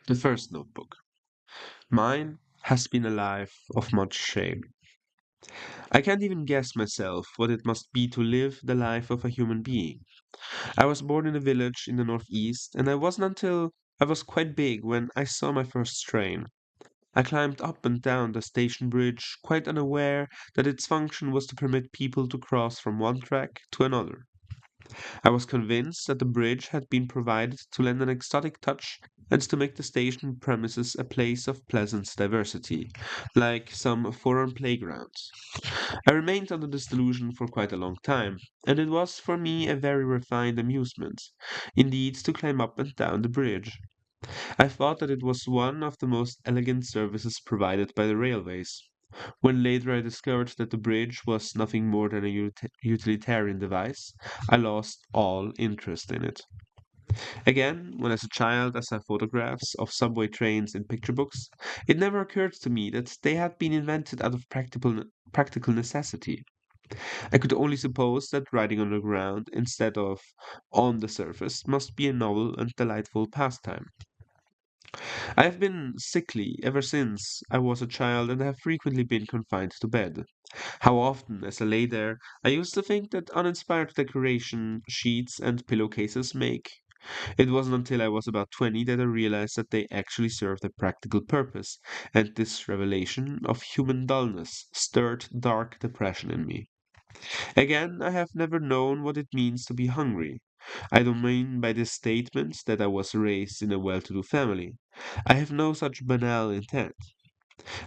The first notebook. Mine has been a life of much shame. I can't even guess myself what it must be to live the life of a human being. I was born in a village in the northeast, and it wasn't until I was quite big when I saw my first train. I climbed up and down the station bridge, quite unaware that its function was to permit people to cross from one track to another. I was convinced that the bridge had been provided to lend an exotic touch and to make the station premises a place of pleasant diversity, like some foreign playgrounds. I remained under this delusion for quite a long time, and it was for me a very refined amusement, indeed, to climb up and down the bridge. I thought that it was one of the most elegant services provided by the railways. When later I discovered that the bridge was nothing more than a utilitarian device, I lost all interest in it. Again, when as a child I saw photographs of subway trains in picture books, it never occurred to me that they had been invented out of practical necessity. I could only suppose that riding underground instead of on the surface must be a novel and delightful pastime. I have been sickly ever since I was a child and have frequently been confined to bed. How often, as I lay there, I used to think that uninspired decoration sheets and pillowcases make. It wasn't until I was about 20 that I realized that they actually served a practical purpose, and this revelation of human dullness stirred dark depression in me. Again, I have never known what it means to be hungry. I don't mean by this statement that I was raised in a well to do family. I have no such banal intent.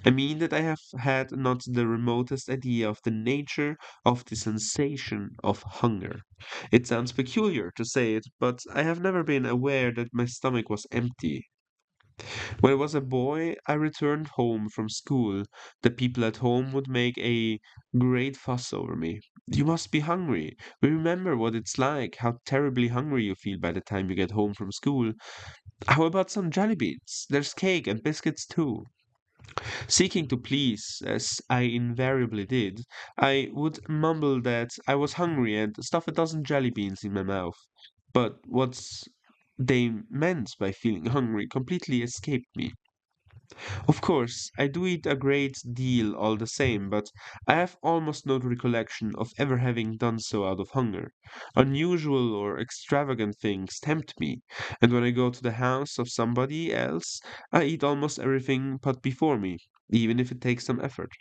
I mean that I have had not the remotest idea of the nature of the sensation of hunger. It sounds peculiar to say it, but I have never been aware that my stomach was empty. When I was a boy, I returned home from school. The people at home would make a great fuss over me. You must be hungry. We remember what it's like, how terribly hungry you feel by the time you get home from school. How about some jelly beans? There's cake and biscuits too. Seeking to please, as I invariably did, I would mumble that I was hungry and stuff a dozen jelly beans in my mouth. But what they meant by feeling hungry completely escaped me. Of course, I do eat a great deal all the same, but I have almost no recollection of ever having done so out of hunger. Unusual or extravagant things tempt me, and when I go to the house of somebody else, I eat almost everything put before me, even if it takes some effort.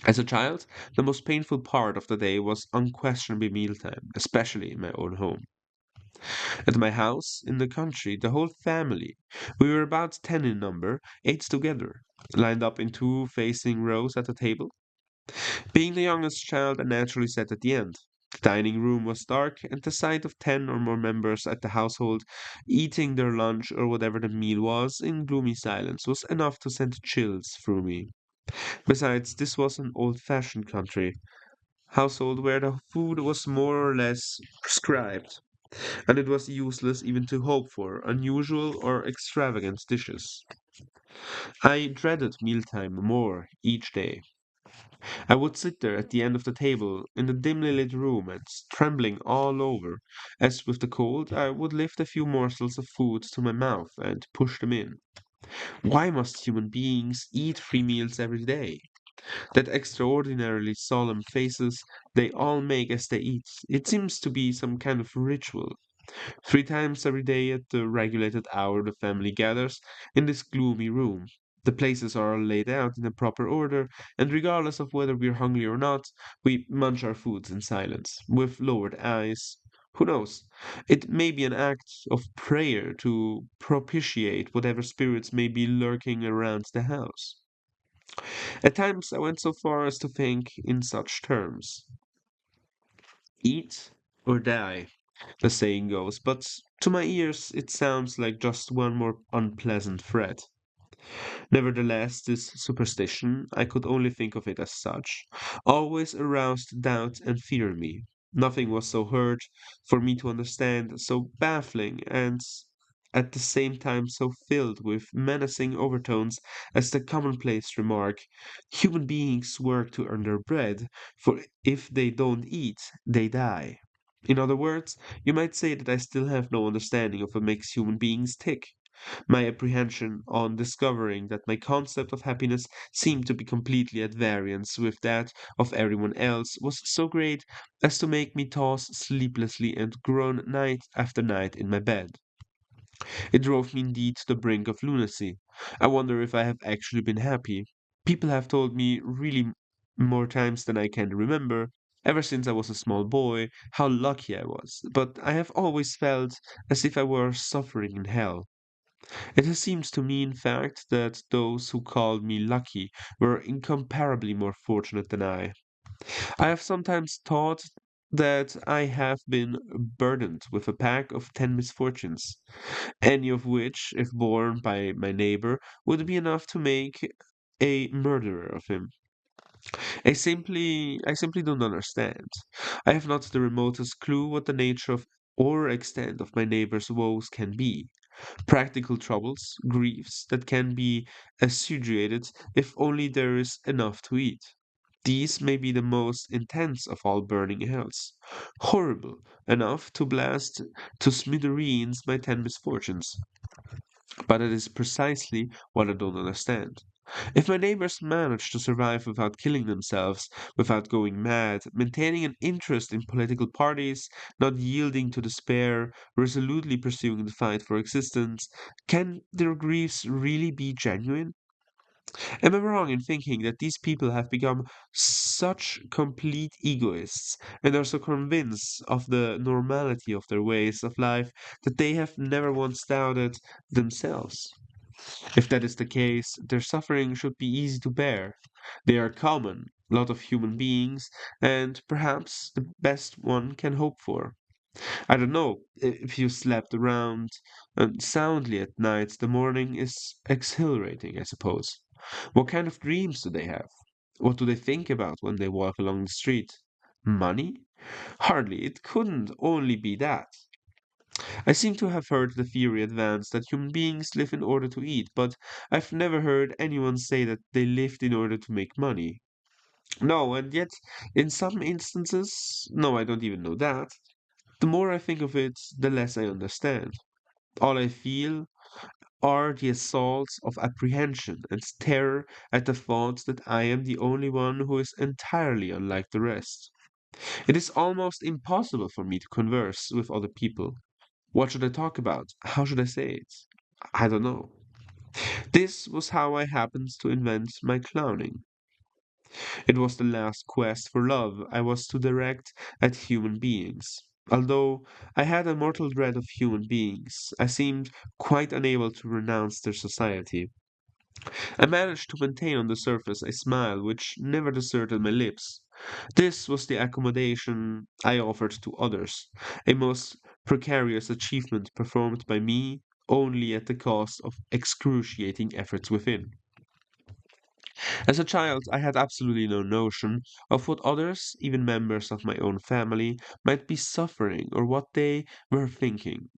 As a child, the most painful part of the day was unquestionably mealtime, especially in my own home. At my house in the country, the whole family, we were about 10 in number, ate together, lined up in two facing rows at the table. Being the youngest child, I naturally sat at the end. The dining room was dark, and the sight of 10 or more members at the household eating their lunch or whatever the meal was in gloomy silence was enough to send chills through me. Besides, this was an old fashioned country household where the food was more or less prescribed, and it was useless even to hope for unusual or extravagant dishes. I dreaded mealtime more each day. I would sit there at the end of the table in the dimly lit room and, trembling all over, as with the cold, I would lift a few morsels of food to my mouth and push them in. Why must human beings eat 3 meals every day? That extraordinarily solemn faces they all make as they eat. It seems to be some kind of ritual. 3 times every day at the regulated hour the family gathers in this gloomy room. The places are all laid out in a proper order, and regardless of whether we're hungry or not, we munch our foods in silence, with lowered eyes. Who knows? It may be an act of prayer to propitiate whatever spirits may be lurking around the house. At times I went so far as to think in such terms. Eat or die, the saying goes, but to my ears it sounds like just one more unpleasant threat. Nevertheless, this superstition, I could only think of it as such, always aroused doubt and fear in me. Nothing was so hard for me to understand, so baffling, and at the same time so filled with menacing overtones as the commonplace remark, human beings work to earn their bread, for if they don't eat, they die. In other words, you might say that I still have no understanding of what makes human beings tick. My apprehension on discovering that my concept of happiness seemed to be completely at variance with that of everyone else was so great as to make me toss sleeplessly and groan night after night in my bed. It drove me indeed to the brink of lunacy. I wonder if I have actually been happy. People have told me really more times than I can remember, ever since I was a small boy, how lucky I was, but I have always felt as if I were suffering in hell. It has seemed to me, in fact, that those who called me lucky were incomparably more fortunate than I. I have sometimes thought that I have been burdened with a pack of 10 misfortunes, any of which, if borne by my neighbor, would be enough to make a murderer of him. I simply don't understand. I have not the remotest clue what the nature of or extent of my neighbor's woes can be. Practical troubles, griefs that can be assuaged if only there is enough to eat. These may be the most intense of all burning hells, horrible enough to blast to smithereens my 10 misfortunes. But it is precisely what I don't understand. If my neighbors manage to survive without killing themselves, without going mad, maintaining an interest in political parties, not yielding to despair, resolutely pursuing the fight for existence, can their griefs really be genuine? Am I wrong in thinking that these people have become such complete egoists and are so convinced of the normality of their ways of life that they have never once doubted themselves? If that is the case, their suffering should be easy to bear. They are common, lot of human beings, and perhaps the best one can hope for. I don't know if you slept around soundly at night, the morning is exhilarating, I suppose. What kind of dreams do they have? What do they think about when they walk along the street? Money? Hardly, it couldn't only be that. I seem to have heard the theory advanced that human beings live in order to eat, but I've never heard anyone say that they lived in order to make money. No, and yet, in some instances, no, I don't even know that. The more I think of it, the less I understand. All I feel are the assaults of apprehension and terror at the thought that I am the only one who is entirely unlike the rest. It is almost impossible for me to converse with other people. What should I talk about? How should I say it? I don't know. This was how I happened to invent my clowning. It was the last quest for love I was to direct at human beings. Although I had a mortal dread of human beings, I seemed quite unable to renounce their society. I managed to maintain on the surface a smile which never deserted my lips. This was the accommodation I offered to others, a most precarious achievement performed by me only at the cost of excruciating efforts within. As a child, I had absolutely no notion of what others, even members of my own family, might be suffering or what they were thinking.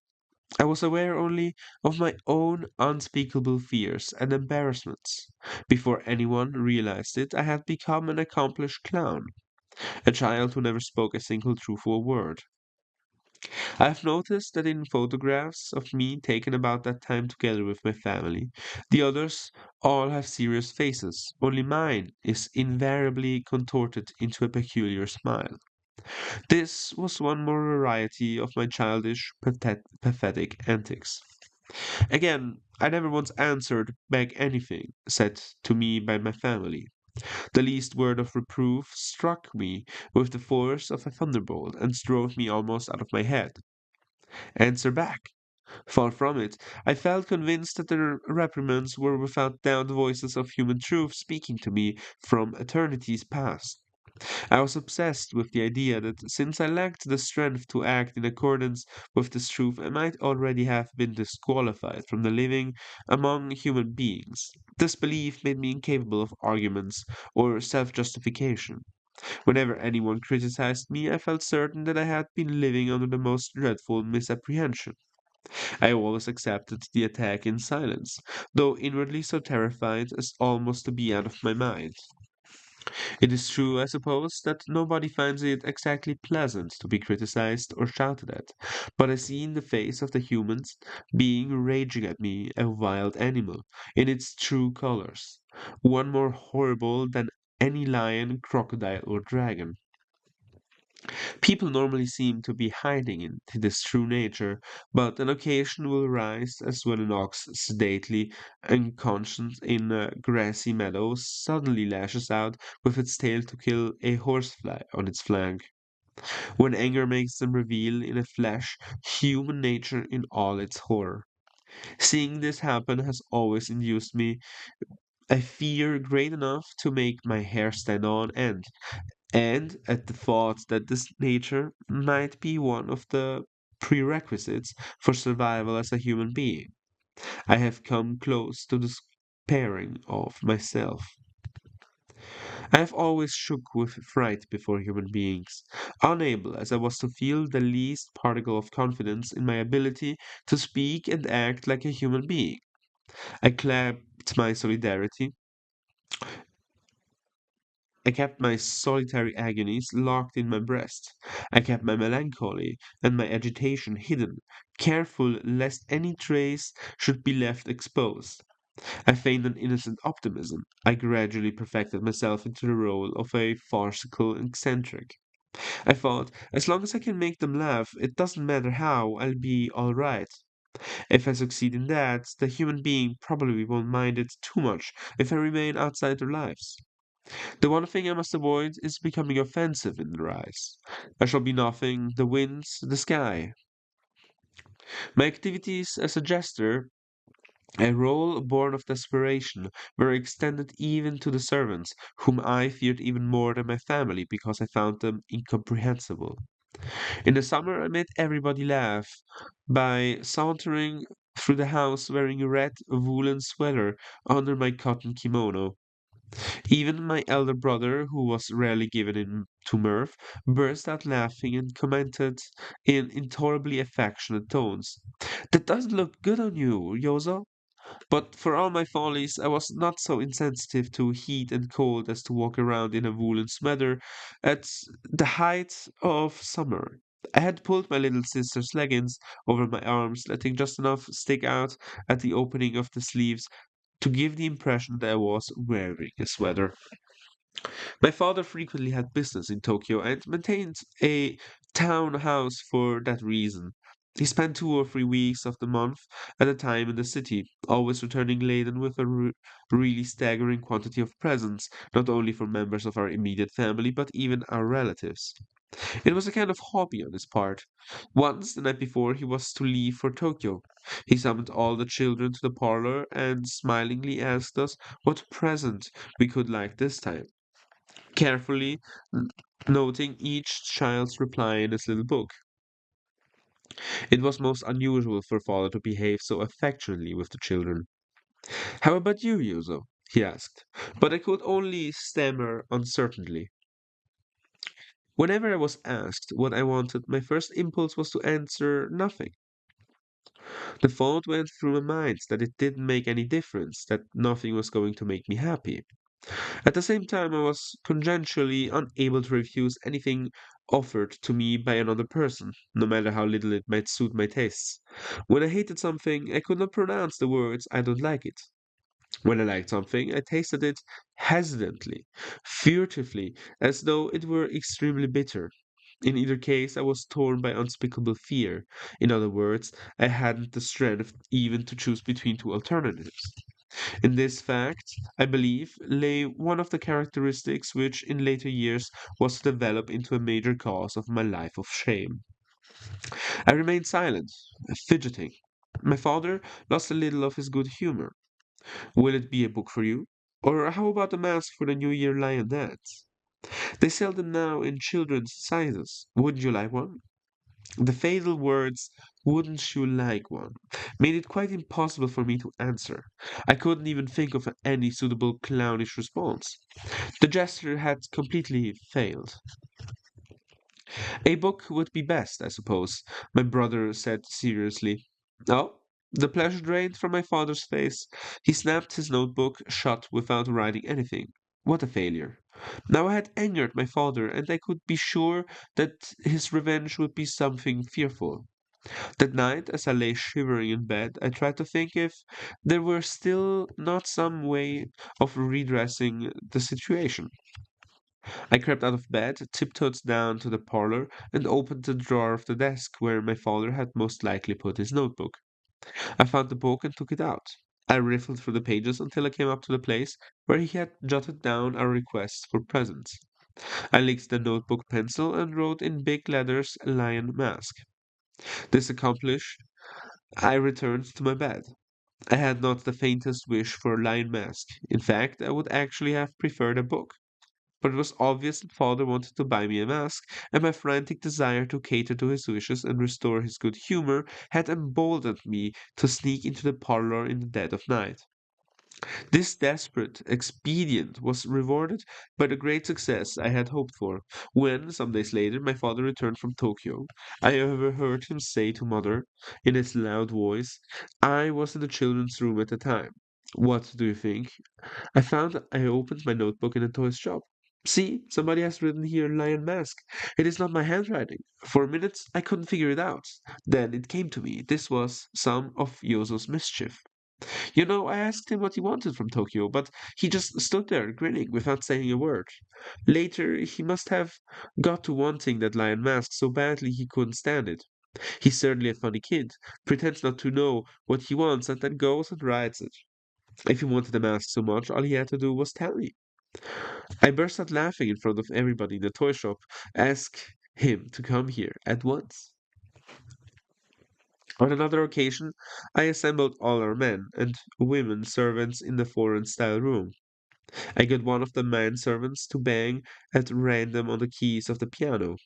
I was aware only of my own unspeakable fears and embarrassments. Before anyone realized it, I had become an accomplished clown, a child who never spoke a single truthful word. I have noticed that in photographs of me taken about that time together with my family, the others all have serious faces, only mine is invariably contorted into a peculiar smile. This was one more variety of my childish, pathetic antics. Again, I never once answered back anything said to me by my family. The least word of reproof struck me with the force of a thunderbolt and drove me almost out of my head. Answer back! Far from it. I felt convinced that the reprimands were without doubt voices of human truth speaking to me from eternities past. I was obsessed with the idea that since I lacked the strength to act in accordance with this truth, I might already have been disqualified from the living among human beings. This belief made me incapable of arguments or self justification. Whenever anyone criticized me, I felt certain that I had been living under the most dreadful misapprehension. I always accepted the attack in silence, though inwardly so terrified as almost to be out of my mind. It is true, I suppose, that nobody finds it exactly pleasant to be criticized or shouted at, but I see in the face of the humans being raging at me a wild animal in its true colors, one more horrible than any lion, crocodile, or dragon. People normally seem to be hiding into this true nature, but an occasion will rise as when an ox sedately unconscious in a grassy meadow suddenly lashes out with its tail to kill a horsefly on its flank. When anger makes them reveal in a flash human nature in all its horror. Seeing this happen has always induced me a fear great enough to make my hair stand on end, and at the thought that this nature might be one of the prerequisites for survival as a human being, I have come close to despairing of myself. I have always shook with fright before human beings, unable as I was to feel the least particle of confidence in my ability to speak and act like a human being. I clapped my solidarity I kept my solitary agonies locked in my breast. I kept my melancholy and my agitation hidden, careful lest any trace should be left exposed. I feigned an innocent optimism. I gradually perfected myself into the role of a farcical eccentric. I thought, as long as I can make them laugh, it doesn't matter how, I'll be all right. If I succeed in that, the human being probably won't mind it too much if I remain outside their lives. The one thing I must avoid is becoming offensive in their eyes. I shall be nothing, the winds, the sky. My activities as a jester, a role born of desperation, were extended even to the servants, whom I feared even more than my family because I found them incomprehensible. In the summer, I made everybody laugh by sauntering through the house wearing a red woolen sweater under my cotton kimono. Even my elder brother, who was rarely given in to mirth, burst out laughing and commented in intolerably affectionate tones, "That doesn't look good on you, Yozo." But for all my follies, I was not so insensitive to heat and cold as to walk around in a woolen sweater at the height of summer. I had pulled my little sister's leggings over my arms, letting just enough stick out at the opening of the sleeves to give the impression that I was wearing a sweater. My father frequently had business in Tokyo and maintained a town house for that reason. He spent 2 or 3 weeks of the month at a time in the city, always returning laden with a really staggering quantity of presents, not only for members of our immediate family, but even our relatives. It was a kind of hobby on his part. Once, the night before he was to leave for Tokyo, he summoned all the children to the parlor and smilingly asked us what present we could like this time, carefully noting each child's reply in his little book. It was most unusual for father to behave so affectionately with the children. "How about you, Yuzo?" he asked, but I could only stammer uncertainly. Whenever I was asked what I wanted, my first impulse was to answer nothing. The thought went through my mind that it didn't make any difference, that nothing was going to make me happy. At the same time, I was congenitally unable to refuse anything offered to me by another person, no matter how little it might suit my tastes. When I hated something, I could not pronounce the words "I don't like it." When I liked something, I tasted it hesitantly, furtively, as though it were extremely bitter. In either case, I was torn by unspeakable fear. In other words, I hadn't the strength even to choose between two alternatives. In this fact, I believe, lay one of the characteristics which in later years was to develop into a major cause of my life of shame. I remained silent, fidgeting. My father lost a little of his good humor. "Will it be a book for you? Or how about a mask for the New Year lion dance? They sell them now in children's sizes. Wouldn't you like one?" The fatal words, "wouldn't you like one?" made it quite impossible for me to answer. I couldn't even think of any suitable clownish response. The gesture had completely failed. "A book would be best, I suppose," my brother said seriously. "Oh?" The pleasure drained from my father's face. He snapped his notebook shut without writing anything. What a failure. Now I had angered my father, and I could be sure that his revenge would be something fearful. That night, as I lay shivering in bed, I tried to think if there were still not some way of redressing the situation. I crept out of bed, tiptoed down to the parlor, and opened the drawer of the desk where my father had most likely put his notebook. I found the book and took it out. I riffled through the pages until I came up to the place where he had jotted down our requests for presents. I licked the notebook pencil and wrote in big letters "Lion Mask." This accomplished, I returned to my bed. I had not the faintest wish for a lion mask. In fact, I would actually have preferred a book. But it was obvious that father wanted to buy me a mask, and my frantic desire to cater to his wishes and restore his good humor had emboldened me to sneak into the parlor in the dead of night. This desperate expedient was rewarded by the great success I had hoped for. When, some days later, my father returned from Tokyo, I overheard him say to mother, in his loud voice, I was in the children's room at the time. What do you think? I found I opened my notebook in a toy shop. See, somebody has written here lion mask. It is not my handwriting. For a minute I couldn't figure it out. Then it came to me. This was some of Yozo's mischief. I asked him what he wanted from Tokyo, but he just stood there grinning without saying a word. Later, he must have got to wanting that lion mask so badly he couldn't stand it. He's certainly a funny kid, pretends not to know what he wants and then goes and rides it. If he wanted the mask so much, all he had to do was tell me. I burst out laughing in front of everybody in the toy shop, asked him to come here at once. On another occasion, I assembled all our men and women servants in the foreign style room. I got one of the man servants to bang at random on the keys of the piano.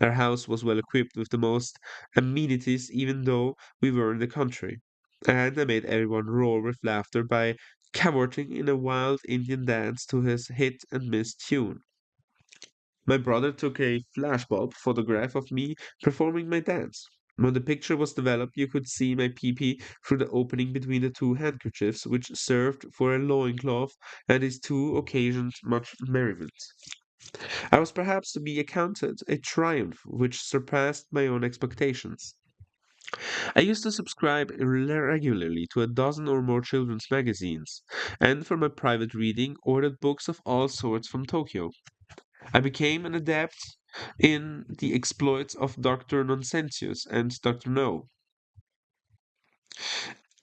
Our house was well equipped with the most amenities, even though we were in the country. And I made everyone roar with laughter by cavorting in a wild Indian dance to his hit and miss tune. My brother took a flashbulb photograph of me performing my dance. When the picture was developed, you could see my pee-pee through the opening between the two handkerchiefs, which served for a loincloth, and these two occasioned much merriment. I was perhaps to be accounted a triumph which surpassed my own expectations. I used to subscribe regularly to a dozen or more children's magazines, and for my private reading ordered books of all sorts from Tokyo. I became an adept in the exploits of Dr. Nonsentius and Dr. No,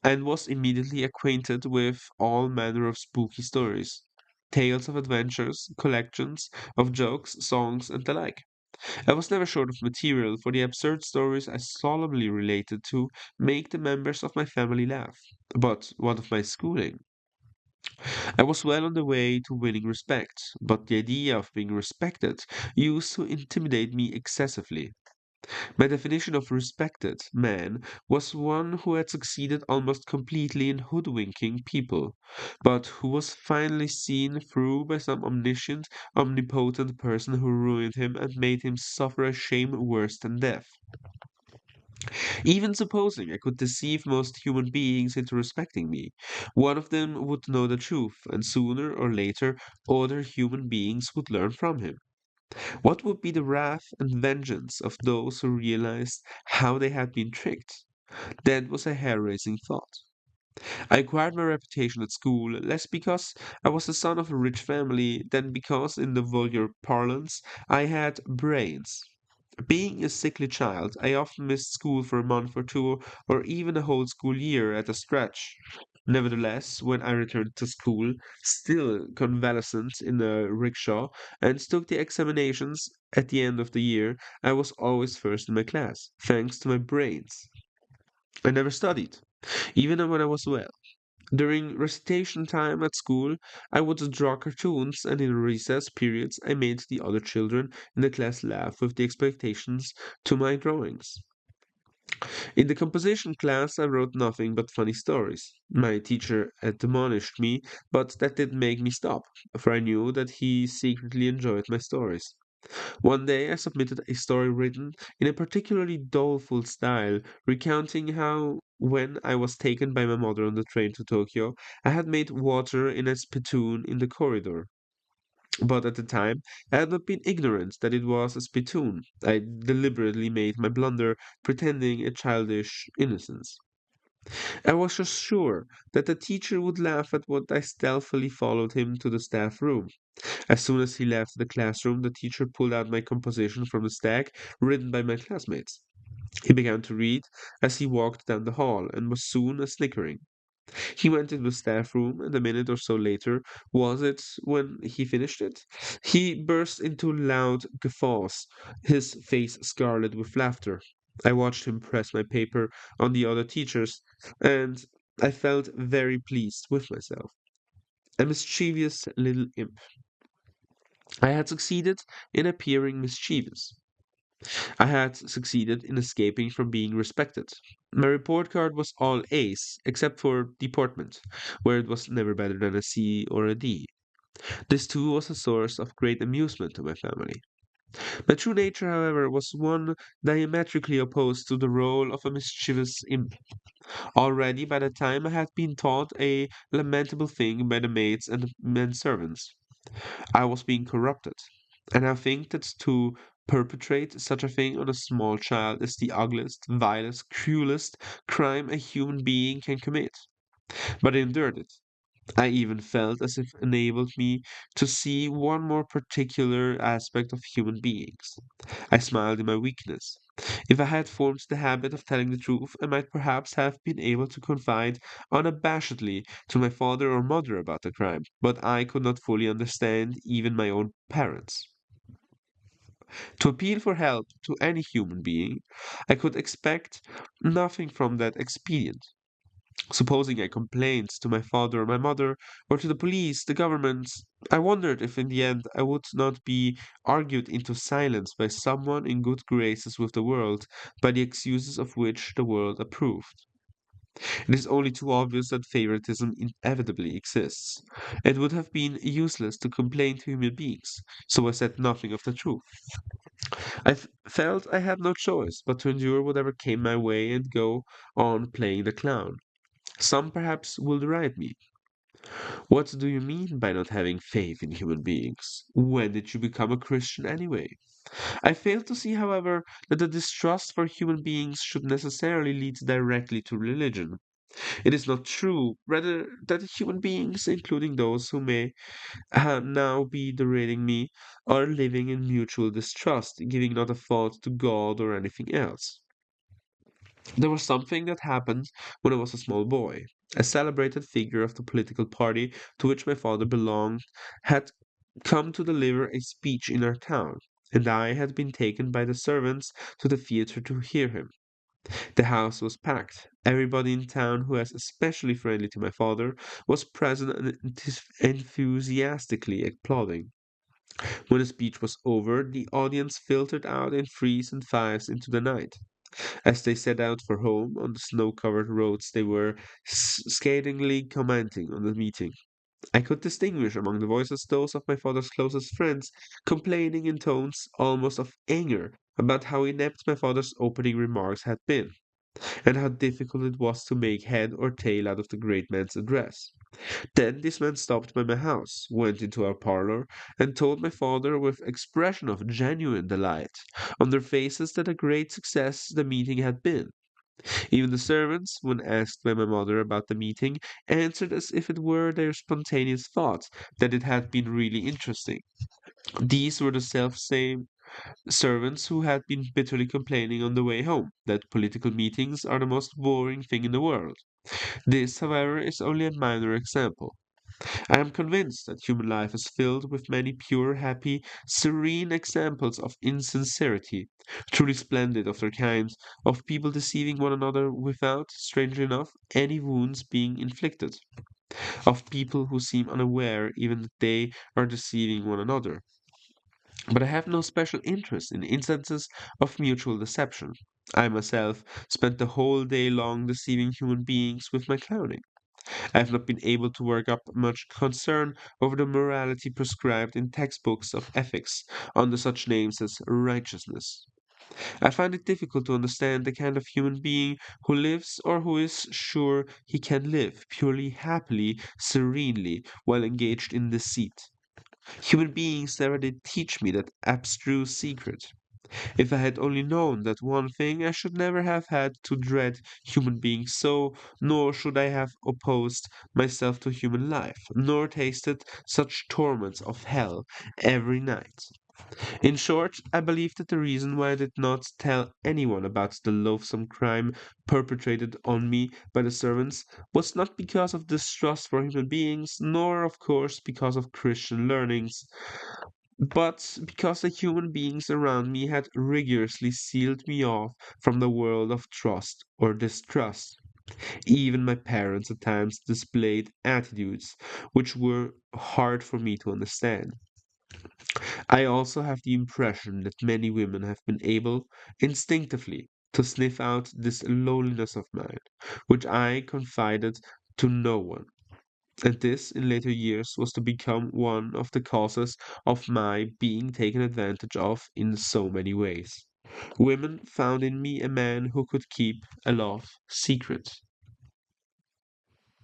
and was immediately acquainted with all manner of spooky stories, tales of adventures, collections of jokes, songs, and the like. I was never short of material, for the absurd stories I solemnly related to make the members of my family laugh. But what of my schooling? I was well on the way to winning respect, but the idea of being respected used to intimidate me excessively. My definition of respected man was one who had succeeded almost completely in hoodwinking people, but who was finally seen through by some omniscient, omnipotent person who ruined him and made him suffer a shame worse than death. Even supposing I could deceive most human beings into respecting me, one of them would know the truth, and sooner or later other human beings would learn from him. What would be the wrath and vengeance of those who realized how they had been tricked? That was a hair raising thought. I acquired my reputation at school less because I was the son of a rich family than because, in the vulgar parlance, I had brains. Being a sickly child, I often missed school for a month or two, or even a whole school year at a stretch. Nevertheless, when I returned to school, still convalescent in a rickshaw, and took the examinations at the end of the year, I was always first in my class, thanks to my brains. I never studied, even when I was well. During recitation time at school, I would draw cartoons, and in recess periods, I made the other children in the class laugh with the expectations to my drawings. In the composition class, I wrote nothing but funny stories. My teacher admonished me, but that didn't make me stop, for I knew that he secretly enjoyed my stories. One day I submitted a story written in a particularly doleful style, recounting how, when I was taken by my mother on the train to Tokyo, I had made water in a spittoon in the corridor. But at the time, I had not been ignorant that it was a spittoon. I deliberately made my blunder, pretending a childish innocence. I was just sure that the teacher would laugh at what I stealthily followed him to the staff room. As soon as he left the classroom, the teacher pulled out my composition from the stack written by my classmates. He began to read as he walked down the hall and was soon snickering. He went into the staff room, and a minute or so later, was it when he finished it? He burst into loud guffaws, his face scarlet with laughter. I watched him press my paper on the other teachers, and I felt very pleased with myself. A mischievous little imp. I had succeeded in appearing mischievous. I had succeeded in escaping from being respected. My report card was all A's, except for deportment, where it was never better than a C or a D. This too was a source of great amusement to my family. My true nature, however, was one diametrically opposed to the role of a mischievous imp. Already by the time I had been taught a lamentable thing by the maids and men servants. I was being corrupted, and I think that to perpetrate such a thing on a small child is the ugliest, vilest, cruelest crime a human being can commit. But I endured it. I even felt as if enabled me to see one more particular aspect of human beings. I smiled in my weakness. If I had formed the habit of telling the truth, I might perhaps have been able to confide unabashedly to my father or mother about the crime, but I could not fully understand even my own parents. To appeal for help to any human being, I could expect nothing from that expedient. Supposing I complained to my father or my mother, or to the police, the government, I wondered if in the end I would not be argued into silence by someone in good graces with the world, by the excuses of which the world approved. It is only too obvious that favoritism inevitably exists. It would have been useless to complain to human beings, so I said nothing of the truth. Felt I had no choice but to endure whatever came my way and go on playing the clown. Some perhaps will deride me. What do you mean by not having faith in human beings? When did you become a Christian anyway? I fail to see, however, that the distrust for human beings should necessarily lead directly to religion. It is not true, rather, that human beings, including those who may now be deriding me, are living in mutual distrust, giving not a thought to God or anything else. There was something that happened when I was a small boy. A celebrated figure of the political party to which my father belonged had come to deliver a speech in our town, and I had been taken by the servants to the theatre to hear him. The house was packed. Everybody in town who was especially friendly to my father was present and enthusiastically applauding. When the speech was over, the audience filtered out in threes and fives into the night. As they set out for home on the snow-covered roads, they were scathingly commenting on the meeting. I could distinguish among the voices those of my father's closest friends, complaining in tones almost of anger about how inept my father's opening remarks had been, and how difficult it was to make head or tail out of the great man's address. Then this man stopped by my house, went into our parlor, and told my father with expression of genuine delight on their faces that a great success the meeting had been. Even the servants, when asked by my mother about the meeting, answered as if it were their spontaneous thought that it had been really interesting. These were the self-same servants who had been bitterly complaining on the way home that political meetings are the most boring thing in the world. This, however, is only a minor example. I am convinced that human life is filled with many pure, happy, serene examples of insincerity, truly splendid of their kind, of people deceiving one another without, strangely enough, any wounds being inflicted, of people who seem unaware even that they are deceiving one another. But I have no special interest in instances of mutual deception. I myself spent the whole day long deceiving human beings with my clowning. I have not been able to work up much concern over the morality prescribed in textbooks of ethics under such names as righteousness. I find it difficult to understand the kind of human being who lives or who is sure he can live purely happily, serenely, while engaged in deceit. Human beings never did teach me that abstruse secret. If I had only known that one thing, I should never have had to dread human beings so, nor should I have opposed myself to human life, nor tasted such torments of hell every night. In short, I believe that the reason why I did not tell anyone about the loathsome crime perpetrated on me by the servants was not because of distrust for human beings, nor, of course, because of Christian learnings, but because the human beings around me had rigorously sealed me off from the world of trust or distrust. Even my parents at times displayed attitudes which were hard for me to understand. I also have the impression that many women have been able, instinctively, to sniff out this loneliness of mine, which I confided to no one. And this, in later years, was to become one of the causes of my being taken advantage of in so many ways. Women found in me a man who could keep a love secret.